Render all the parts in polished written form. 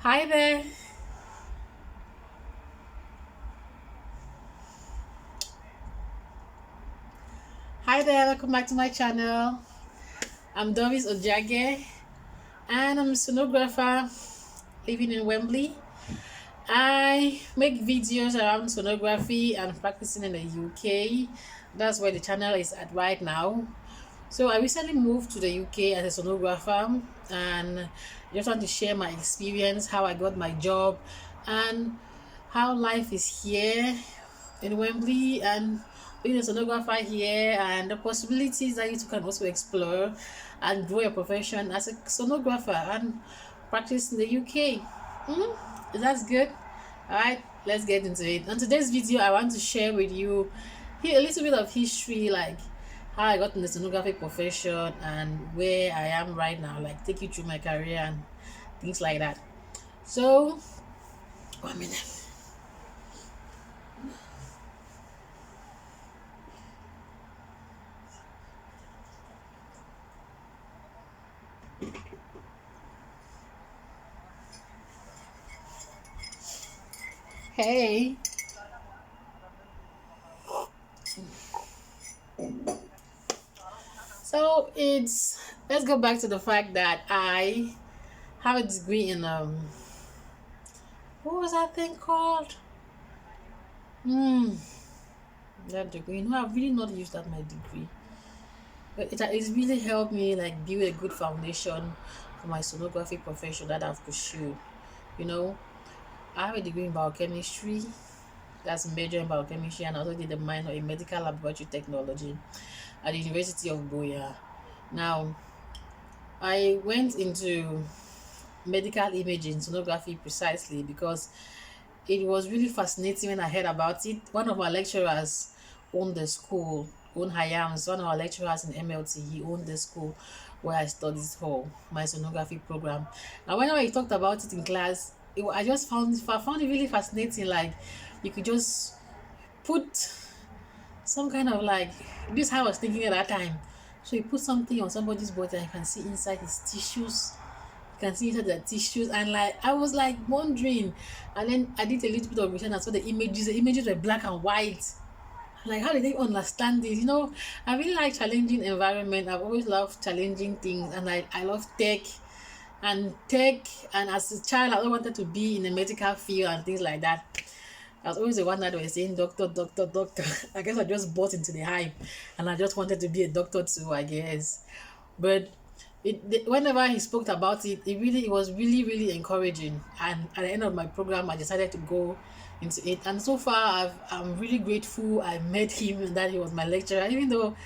Hi there. Hi there. Welcome back to my channel. I'm Doris Ojage and I'm a sonographer living in Wembley. I make videos around sonography and practicing in the UK. That's where the channel is at right now. So I recently moved to the UK as a sonographer and I just want to share my experience, how I got my job, and how life is here in Wembley and being a sonographer here and the possibilities that you can also explore and grow your profession as a sonographer and practice in the UK. That's good. Alright, let's get into it. On today's video, I want to share with you here a little bit of history, like how I got in the sonography profession and where I am right now, like take you through my career and things like that. So, 1 minute. Hey. So it's let's go back to the fact that I have a degree in what was that thing called? Hmm, that degree. No, I've really not used that my degree, but it's really helped me like build a good foundation for my sonography profession that I've pursued. You know, I have a degree in biochemistry. That's a major in biochemistry, and I also did a minor in medical laboratory technology at the University of Boya. Now, I went into medical imaging sonography precisely because it was really fascinating when I heard about it. One of our lecturers owned the school, owned Hayams, one of our lecturers in MLT, he owned the school where I studied for my sonography program. And whenever he talked about it in class, I just found it really fascinating. Like you could just put some kind of like this is how I was thinking at that time. So you put something on somebody's body and you can see inside his tissues, can see inside the tissues, and like I was like wondering, and then I did a little bit of research and saw the images were black and white. Like how did they understand this? I really like challenging environment. I've always loved challenging things, and I love tech, and as a child I always wanted to be in the medical field and things like that. I was always the one that was saying doctor, doctor, doctor. I guess I just bought into the hype and I just wanted to be a doctor too, I guess. But whenever he spoke about it, it was really, really encouraging. And at the end of my program, I decided to go into it. And so far, I'm really grateful I met him and that he was my lecturer, even though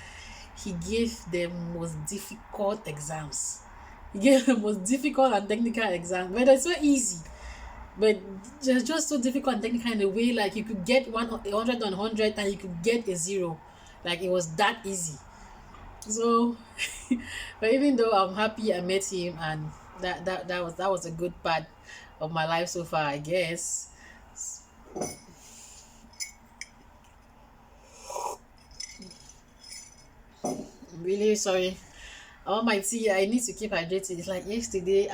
he gave the most difficult exams. He gave the most difficult and technical exams, but it's so easy. But just so difficult and technical in a way, like you could get 100 on 100 and you could get a zero. Like it was that easy. So, but even though I'm happy I met him, and that was a good part of my life so far, I guess. I'm really sorry. Oh my tea, I need to keep hydrated. It's like yesterday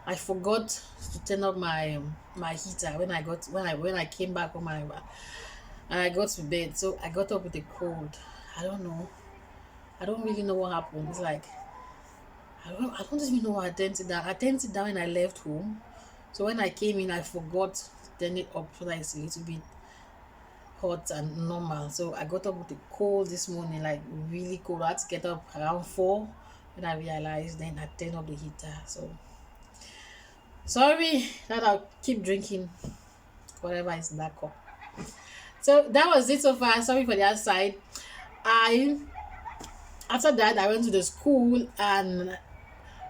I forgot to turn up my heater when I came back home, and I got to bed. So I got up with a cold. I don't know. I don't really know what happened. It's like I don't even know why I turned it down. I turned it down when I left home. So when I came in, I forgot to turn it up so that it's a little bit hot and normal. So I got up with a cold this morning, like really cold. I had to get up around 4 when I realized. Then I turned up the heater. So sorry that I'll keep drinking whatever is in that cup. So that was it so far. Sorry for the outside. I After that I went to the school, and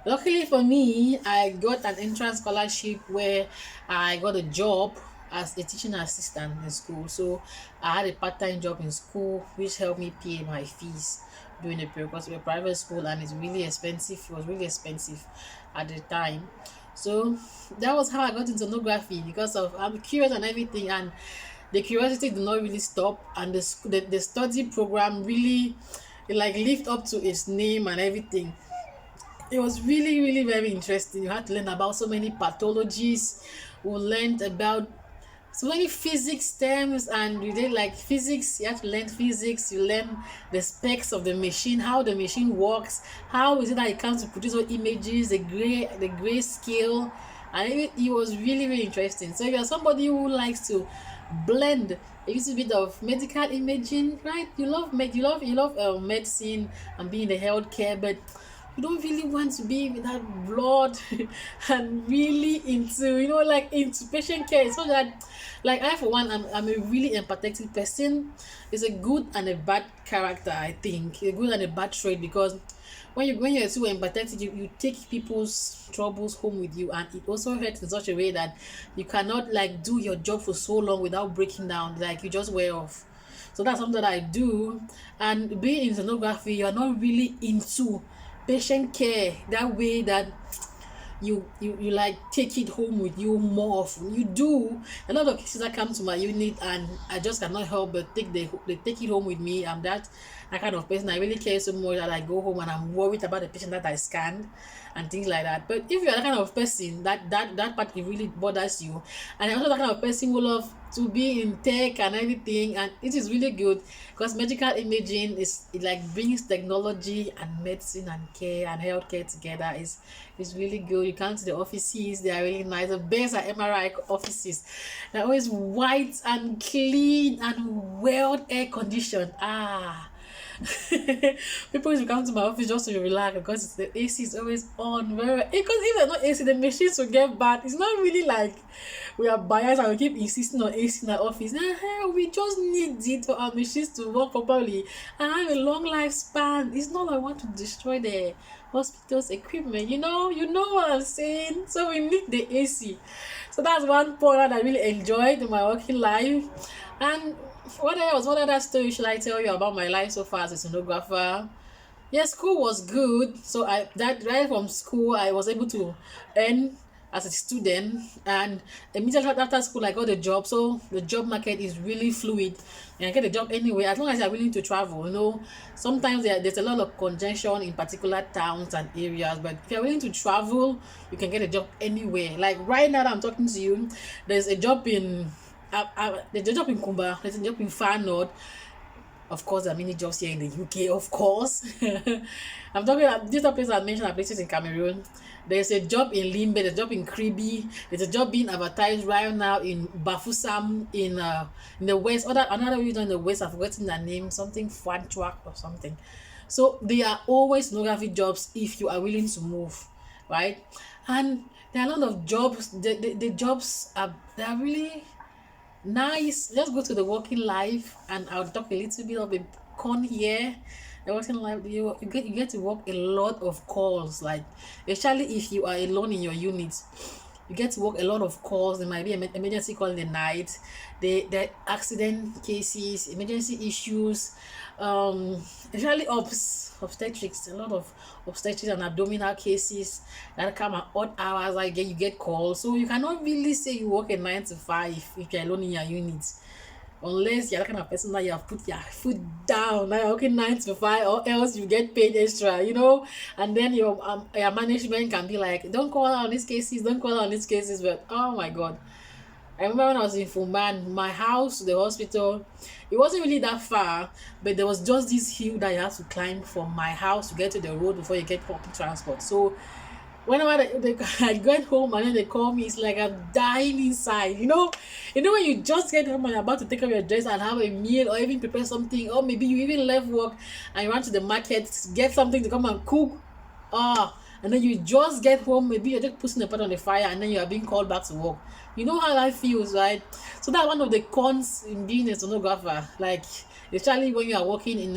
luckily for me, I got an entrance scholarship where I got a job as a teaching assistant in school. So I had a part-time job in school, which helped me pay my fees during the period, because we're a private school and it's really expensive. It was really expensive at the time. So that was how I got into sonography, because of I'm curious and everything, and the curiosity did not really stop, and the study program really, it like lived up to its name and everything. It was really, really very interesting. You had to learn about so many pathologies. We learned about so many physics terms, and you did like physics. You have to learn physics. You learn the specs of the machine, how the machine works, how is it that it comes to produce all images, the gray scale, and it was really, really interesting. So if you're somebody who likes to blend a little bit of medical imaging, right? You love medicine and being in the healthcare, but you don't really want to be with that blood and really into, like into patient care. So that, like, I for one, I'm a really empathetic person. It's a good and a bad character, I think, a good and a bad trait, because when you're too empathetic, you take people's troubles home with you, and it also hurts in such a way that you cannot like do your job for so long without breaking down, like you just wear off. So that's something that I do. And being in sonography, you're not really into patient care that way, that you like take it home with you more often. You do a lot of cases that come to my unit, and I just cannot help but they take it home with me. I'm that kind of person. I really care so much that I go home and I'm worried about the patient that I scanned and things like that. But if you're that kind of person, that part, it really bothers you. And I'm also that kind of person who love to be in tech and everything, and it is really good, because medical imaging it like brings technology and medicine and care and healthcare together. Is really good. You come to the offices, they are really nice. The best are MRI offices. They're always white and clean and well air conditioned. People used to come to my office just to relax, because the AC is always on. Because if they're not AC, the machines will get bad. It's not really like we are biased and we keep insisting on AC in our office. We just need it for our machines to work properly and have a long lifespan. It's not like I want to destroy the hospital's equipment. You know what I'm saying. So we need the AC. So that's one point that I really enjoyed in my working life. And what other story should I tell you about my life so far as a sonographer? Yeah, school was good. So I that right from school I was able to earn as a student, and immediately after school I got a job. So the job market is really fluid, and I get a job anywhere as long as you're willing to travel. Sometimes there's a lot of congestion in particular towns and areas, but if you're willing to travel, you can get a job anywhere. Like right now that I'm talking to you, there's a job in there's a job in Kumba, there's a job in Far North. Of course, there are many jobs here in the UK, of course. I'm talking about these are places I mentioned are places in Cameroon. There's a job in Limbe, there's a job in Kribi, there's a job being advertised right now in Bafusam in the west. Another region in the west, I've forgotten the name, something Fanchuak or something. So there are always sonography jobs if you are willing to move, right? And there are a lot of jobs. The jobs they are really nice. Let's go to the working life, and I'll talk a little bit of a con here. The working life, you get to work a lot of calls, like especially if you are alone in your unit. You get to work a lot of calls. There might be an emergency call in the night, the accident cases, emergency issues, especially obstetrics, a lot of obstetrics and abdominal cases that come at odd hours. Like you get calls, so you cannot really say you work a 9 to 5 if you're alone in your unit, unless you're the kind of person that you have put your foot down, like okay 9 to 5, or else you get paid extra. And then your management can be like, don't call out on these cases, don't call out on these cases. But oh my god, I remember when I was in Fuman, my house to the hospital, it wasn't really that far, but there was just this hill that you have to climb from my house to get to the road before you get public transport. So whenever I get home and then they call me, it's like I'm dying inside. When you just get home and you're about to take off your dress and have a meal or even prepare something, or maybe you even left work and you went to the market to get something to come and cook. And then you just get home, maybe you're just putting the pot on the fire, and then you are being called back to work. You know how that feels, right? So that's one of the cons in being a sonographer. Like, especially when you are working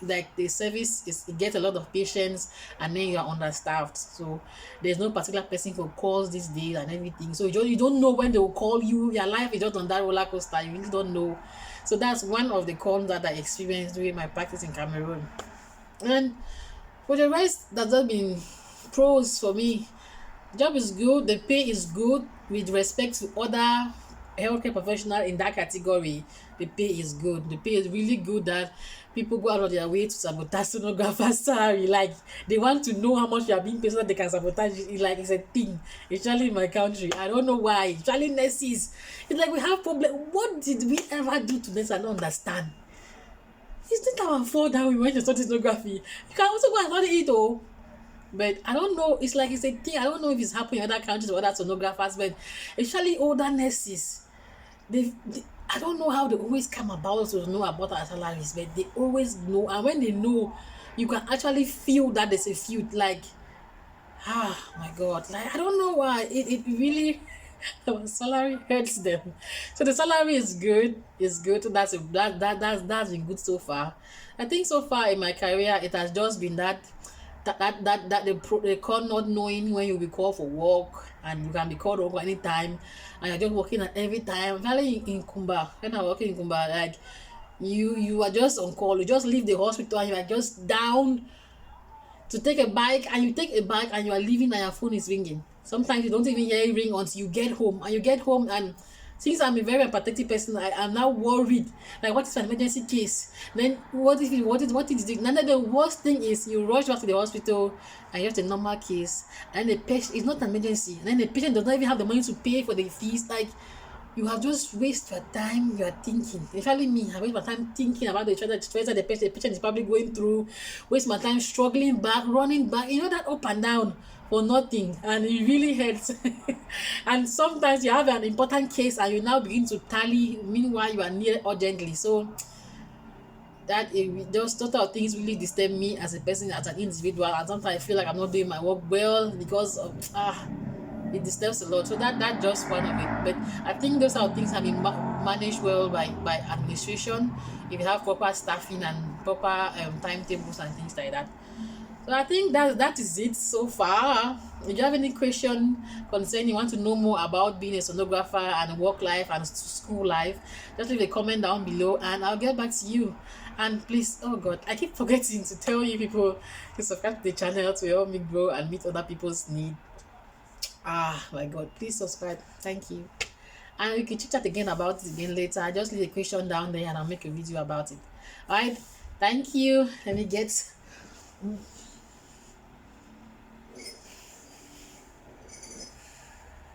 like the service is, you get a lot of patients, and then you are understaffed. So there's no particular person for calls these days and everything. So you don't know when they will call you. Your life is just on that roller coaster. You really don't know. So that's one of the cons that I experienced during my practice in Cameroon. And for the rest, that's not been pros for me. Job is good, the pay is good with respect to other healthcare professional in that category, the pay is good. The pay is really good that people go out of their way to sabotage sonographer's salary. Like they want to know how much you are being paid so that they can sabotage it. Like it's a thing. Especially in my country. I don't know why. Especially nurses. It's like we have problem. What did we ever do to nurses? I don't understand. It's not our fault that we went to study sonography. You can also go and study it, oh. But I don't know. It's like it's a thing. I don't know if it's happening in other countries or other sonographers, but especially older nurses, they I don't know how they always come about to know about our salaries, but they always know. And when they know, you can actually feel that there's a feud. Like, my God, like I don't know why it really our salary hurts them. So the salary is good. It's good. That's been good so far. I think so far in my career, it has just been that they call not knowing when you'll be called for work, and you can be called over anytime, and you're just working at every time. Especially in Kumba, when I'm working in Kumba, like you are just on call. You just leave the hospital and you are just down to take a bike, and you take a bike and you are leaving and your phone is ringing. Sometimes you don't even hear it ring until you get home, and you get home, and since I'm a very empathetic person, I am now worried. Like, what is an emergency case? Then what is it? None of the worst thing is you rush back to the hospital and you have a normal case, and the patient is not an emergency, and then the patient does not even have the money to pay for the fees. Like, you have just wasted your time. You are thinking, especially me, I waste my time thinking about the stress that the patient is probably going through, waste my time struggling back, running back, that up and down for nothing, and it really hurts. And sometimes you have an important case and you now begin to tally, meanwhile you are near urgently. So those total things really disturb me as a person, as an individual, and sometimes I feel like I'm not doing my work well because of it disturbs a lot. So that just one of it. But I think those are things have been managed well by administration, if you have proper staffing and proper timetables and things like that. So I think that is it so far. If you have any question concerning, you want to know more about being a sonographer and work life and school life, just leave a comment down below and I'll get back to you. And please, oh God, I keep forgetting to tell you people to subscribe to the channel to help me grow and meet other people's needs. My God, please subscribe. Thank you. And we can chit chat again about it again later. Just leave a question down there and I'll make a video about it. All right, thank you. Let me get